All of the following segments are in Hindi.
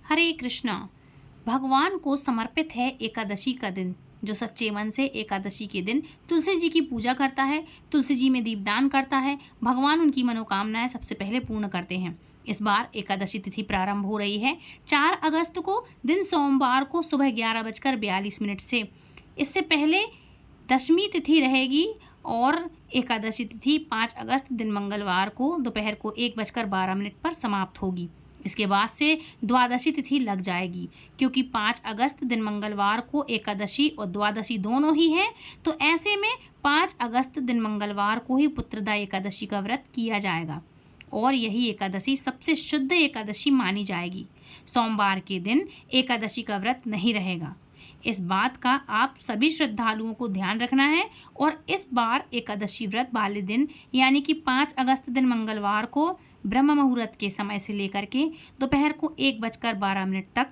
हरे कृष्णा। भगवान को समर्पित है एकादशी का दिन। जो सच्चे मन से एकादशी के दिन तुलसी जी की पूजा करता है, तुलसी जी में दीपदान करता है, भगवान उनकी मनोकामनाएं सबसे पहले पूर्ण करते हैं। इस बार एकादशी तिथि प्रारंभ हो रही है 4 अगस्त को, दिन सोमवार को सुबह 11:42 से। इससे पहले दशमी तिथि रहेगी और एकादशी तिथि 5 अगस्त दिन मंगलवार को दोपहर को 1:12 पर समाप्त होगी। इसके बाद से द्वादशी तिथि लग जाएगी, क्योंकि 5 अगस्त दिन मंगलवार को एकादशी और द्वादशी दोनों ही है। तो ऐसे में 5 अगस्त दिन मंगलवार को ही पुत्रदा एकादशी का व्रत किया जाएगा और यही एकादशी सबसे शुद्ध एकादशी मानी जाएगी। सोमवार के दिन एकादशी का व्रत नहीं रहेगा। इस बात का आप सभी श्रद्धालुओं को ध्यान रखना है। और इस बार एकादशी व्रत वाले दिन यानी कि 5 अगस्त दिन मंगलवार को ब्रह्म मुहूर्त के समय से लेकर के दोपहर को 1:12 तक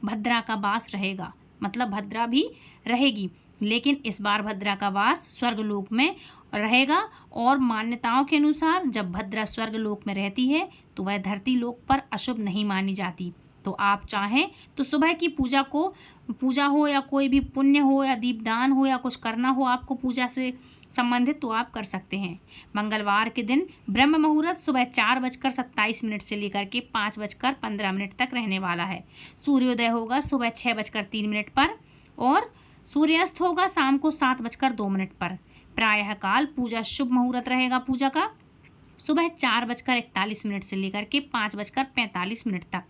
भद्रा का वास रहेगा, मतलब भद्रा भी रहेगी। लेकिन इस बार भद्रा का वास स्वर्गलोक में रहेगा और मान्यताओं के अनुसार जब भद्रा स्वर्गलोक में रहती है तो वह धरती लोक पर अशुभ नहीं मानी जाती। तो आप चाहें तो सुबह की पूजा हो या कोई भी पुण्य हो या दीपदान हो या कुछ करना हो आपको पूजा से संबंधित, तो आप कर सकते हैं। मंगलवार के दिन ब्रह्म मुहूर्त सुबह 4:27 से लेकर के 5:15 तक रहने वाला है। सूर्योदय होगा सुबह 6:03 पर और सूर्यास्त होगा शाम को 7:02 पर। प्रायः काल पूजा शुभ मुहूर्त रहेगा पूजा का सुबह 4:41 से लेकर के 5:45 तक।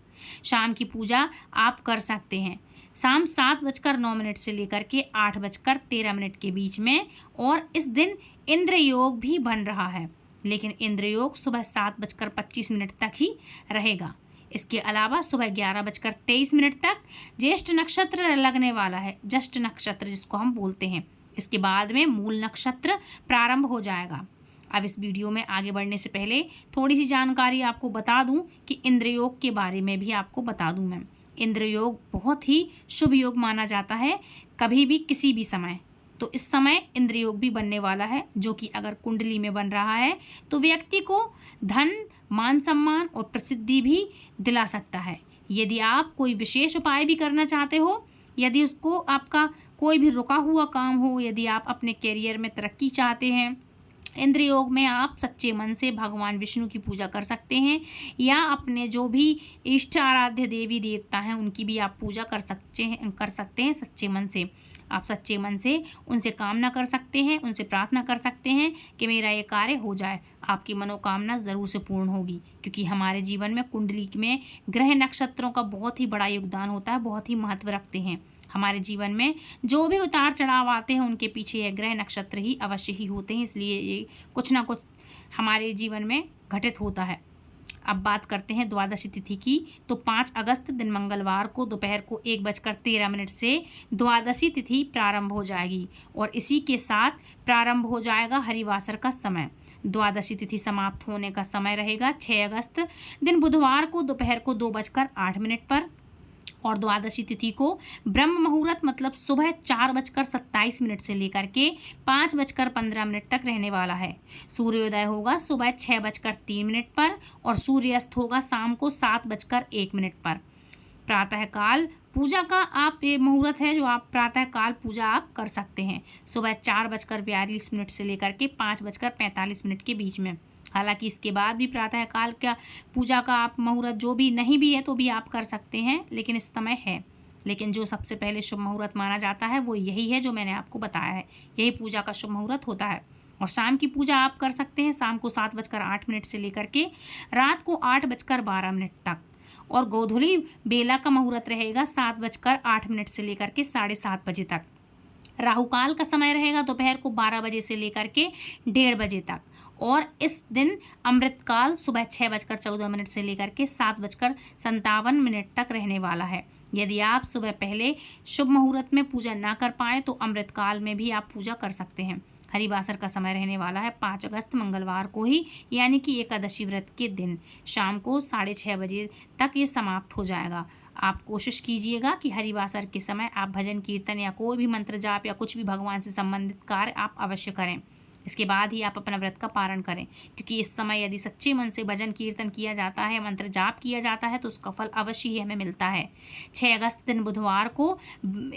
शाम की पूजा आप कर सकते हैं शाम 7:09 से लेकर के 8:13 के बीच में। और इस दिन इंद्र योग भी बन रहा है, लेकिन इंद्र योग सुबह 7:25 तक ही रहेगा। इसके अलावा सुबह 11:23 तक ज्येष्ठ नक्षत्र लगने वाला है, ज्येष्ठ नक्षत्र जिसको हम बोलते हैं। इसके बाद में मूल नक्षत्र प्रारंभ हो जाएगा। अब इस वीडियो में आगे बढ़ने से पहले थोड़ी सी जानकारी आपको बता दूं कि इंद्र योग के बारे में भी आपको बता दूं मैं। इंद्र योग बहुत ही शुभ योग माना जाता है, कभी भी किसी भी समय। तो इस समय इंद्र योग भी बनने वाला है, जो कि अगर कुंडली में बन रहा है तो व्यक्ति को धन, मान सम्मान और प्रसिद्धि भी दिला सकता है। यदि आप कोई विशेष उपाय भी करना चाहते हो, यदि उसको आपका कोई भी रुका हुआ काम हो, यदि आप अपने करियर में तरक्की चाहते हैं, इंद्र योग में आप सच्चे मन से भगवान विष्णु की पूजा कर सकते हैं या अपने जो भी इष्ट आराध्य देवी देवता हैं उनकी भी आप पूजा कर सकते हैं सच्चे मन से। आप सच्चे मन से उनसे कामना कर सकते हैं, उनसे प्रार्थना कर सकते हैं कि मेरा ये कार्य हो जाए। आपकी मनोकामना ज़रूर से पूर्ण होगी, क्योंकि हमारे जीवन में कुंडली में ग्रह नक्षत्रों का बहुत ही बड़ा योगदान होता है, बहुत ही महत्व रखते हैं। हमारे जीवन में जो भी उतार चढ़ाव आते हैं उनके पीछे यह ग्रह नक्षत्र ही अवश्य ही होते हैं, इसलिए ये कुछ ना कुछ हमारे जीवन में घटित होता है। अब बात करते हैं द्वादशी तिथि की। तो 5 अगस्त दिन मंगलवार को दोपहर को 1:13 से द्वादशी तिथि प्रारंभ हो जाएगी और इसी के साथ प्रारंभ हो जाएगा हरिवासर का समय। द्वादशी तिथि समाप्त होने का समय रहेगा 6 अगस्त दिन बुधवार को दोपहर को 2:08 पर और द्वादशी तिथि को ब्रह्म मुहूर्त मतलब सुबह 4:27 से लेकर के 5:15 तक रहने वाला है। सूर्योदय होगा सुबह 6:03 पर और सूर्यास्त होगा शाम को 7:01 पर। प्रातःकाल पूजा का आप ये मुहूर्त है जो आप प्रातःकाल पूजा आप कर सकते हैं सुबह 4:42 से लेकर के 5:45 के बीच में। हालांकि इसके बाद भी प्रातःकाल का पूजा का आप मुहूर्त जो भी नहीं भी है तो भी आप कर सकते हैं, लेकिन इस समय है। लेकिन जो सबसे पहले शुभ मुहूर्त माना जाता है वो यही है जो मैंने आपको बताया है, यही पूजा का शुभ मुहूर्त होता है। और शाम की पूजा आप कर सकते हैं शाम को 7:08 से लेकर के रात को 8:12 तक। और गोधूली बेला का मुहूर्त रहेगा 7:08 से लेकर के 7:30 बजे तक। राहुकाल का समय रहेगा दोपहर को 12 बजे से लेकर के 1:30 बजे तक। और इस दिन अमृतकाल सुबह 6:14 से लेकर के 7:57 तक रहने वाला है। यदि आप सुबह पहले शुभ मुहूर्त में पूजा ना कर पाएँ तो अमृतकाल में भी आप पूजा कर सकते हैं। हरिवासर का समय रहने वाला है 5 अगस्त मंगलवार को ही, यानी कि एकादशी व्रत के दिन शाम को 6:30 बजे तक ये समाप्त हो जाएगा। आप कोशिश कीजिएगा कि हरिवासर के समय आप भजन कीर्तन या कोई भी मंत्र जाप या कुछ भी भगवान से संबंधित कार्य आप अवश्य करें। इसके बाद ही आप अपना व्रत का पारण करें, क्योंकि इस समय यदि सच्चे मन से भजन कीर्तन किया जाता है, मंत्र जाप किया जाता है, तो उसका फल अवश्य ही हमें मिलता है। 6 अगस्त दिन बुधवार को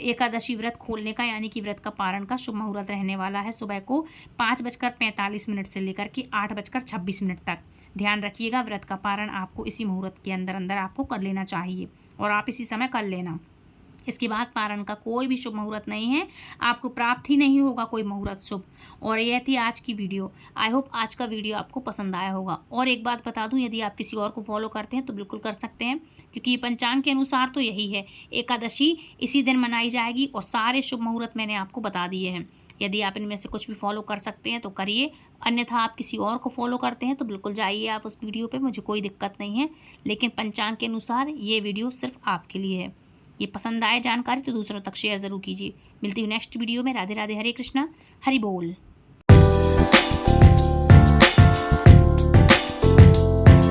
एकादशी व्रत खोलने का यानी कि व्रत का पारण का शुभ मुहूर्त रहने वाला है, सुबह को 5:45 से लेकर के 8:26 तक। ध्यान रखिएगा, व्रत का पारण आपको इसी मुहूर्त के अंदर अंदर आपको कर लेना चाहिए और आप इसी समय कर लेना। इसके बाद पारण का कोई भी शुभ मुहूर्त नहीं है, आपको प्राप्त ही नहीं होगा कोई मुहूर्त शुभ। और यह थी आज की वीडियो। आई होप आज का वीडियो आपको पसंद आया होगा। और एक बात बता दूं, यदि आप किसी और को फॉलो करते हैं तो बिल्कुल कर सकते हैं, क्योंकि ये पंचांग के अनुसार तो यही है, एकादशी इसी दिन मनाई जाएगी और सारे शुभ मुहूर्त मैंने आपको बता दिए हैं। यदि आप इनमें से कुछ भी फॉलो कर सकते हैं तो करिए, अन्यथा आप किसी और को फॉलो करते हैं तो बिल्कुल जाइए आप उस वीडियो पे, मुझे कोई दिक्कत नहीं है। लेकिन पंचांग के अनुसार ये वीडियो सिर्फ आपके लिए है। ये पसंद आए जानकारी तो दूसरों तक शेयर ज़रूर कीजिए। मिलती हूँ नेक्स्ट वीडियो में। राधे राधे, हरे कृष्णा, हरि बोल।